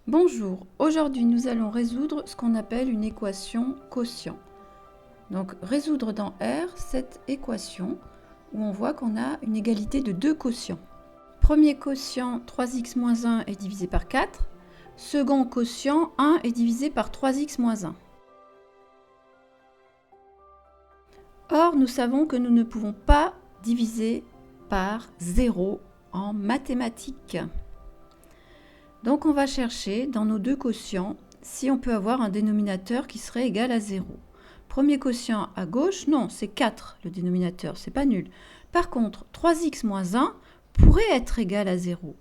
Bonjour, aujourd'hui nous allons résoudre ce qu'on appelle une équation quotient. Donc résoudre dans R cette équation où on voit qu'on a une égalité de deux quotients. Premier quotient 3x moins 1 est divisé par 4. Second quotient 1 est divisé par 3x moins 1. Or nous savons que nous ne pouvons pas diviser par 0 en mathématiques. Donc on va chercher dans nos deux quotients si on peut avoir un dénominateur qui serait égal à 0. Premier quotient à gauche, non, c'est 4 le dénominateur, c'est pas nul. Par contre, 3x moins 1 pourrait être égal à 0.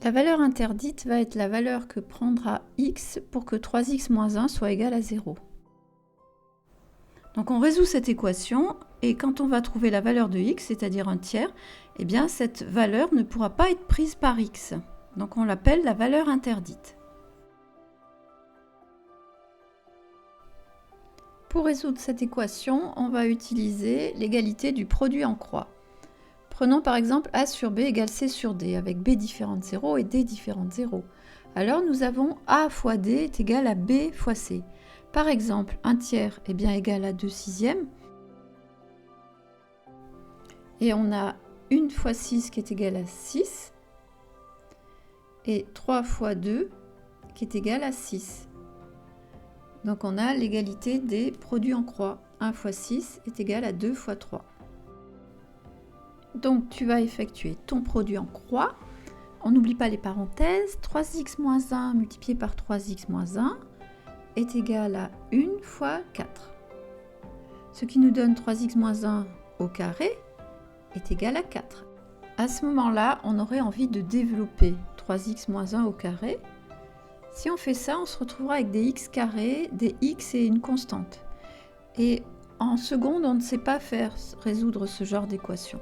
La valeur interdite va être la valeur que prendra x pour que 3x moins 1 soit égal à 0. Donc on résout cette équation et quand on va trouver la valeur de x, c'est-à-dire un tiers, eh bien cette valeur ne pourra pas être prise par x. Donc on l'appelle la valeur interdite. Pour résoudre cette équation, on va utiliser l'égalité du produit en croix. Prenons par exemple a sur b égale c sur d, avec b différent de 0 et d différent de 0. Alors nous avons a fois d est égal à b fois c. Par exemple, 1 tiers est bien égal à 2 sixièmes. Et on a 1 fois 6 qui est égal à 6. Et 3 fois 2 qui est égal à 6. Donc on a l'égalité des produits en croix. 1 fois 6 est égal à 2 fois 3. Donc tu vas effectuer ton produit en croix. On n'oublie pas les parenthèses. 3x moins 1 multiplié par 3x moins 1 est égal à 1 fois 4. Ce qui nous donne 3x moins 1 au carré est égal à 4. À ce moment-là, on aurait envie de développer 3x moins 1 au carré. Si on fait ça, on se retrouvera avec des x carrés, des x et une constante. Et en seconde, on ne sait pas résoudre ce genre d'équation.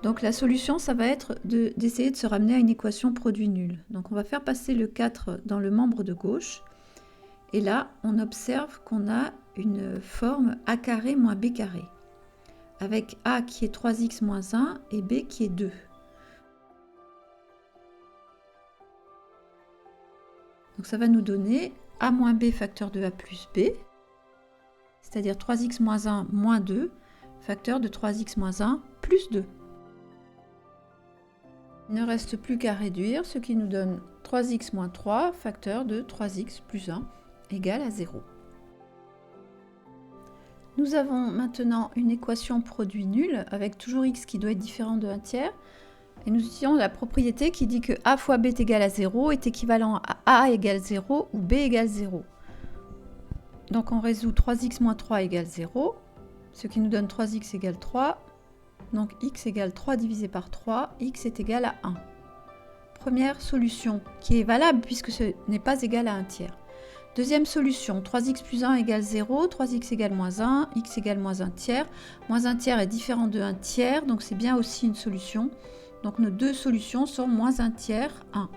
Donc la solution, ça va être d'essayer de se ramener à une équation produit nul. Donc on va faire passer le 4 dans le membre de gauche. Et là, on observe qu'on a une forme a carré moins b carré, avec a qui est 3x moins 1 et b qui est 2. Donc ça va nous donner a moins b facteur de a plus b, c'est-à-dire 3x moins 1 moins 2, facteur de 3x moins 1 plus 2. Il ne reste plus qu'à réduire, ce qui nous donne 3x moins 3, facteur de 3x plus 1, égale à 0. Nous avons maintenant une équation produit nul, avec toujours x qui doit être différent de 1 tiers. Et nous utilisons la propriété qui dit que a fois b est égal à 0 est équivalent à a égale 0 ou b égale 0. Donc on résout 3x moins 3 égale 0, ce qui nous donne 3x égale 3. Donc x égale 3 divisé par 3, x est égal à 1. Première solution qui est valable puisque ce n'est pas égal à 1 tiers. Deuxième solution, 3x plus 1 égale 0, 3x égale moins 1, x égale moins 1 tiers. Moins 1 tiers est différent de 1 tiers, donc c'est bien aussi une solution. Donc nos deux solutions sont moins 1 tiers, 1.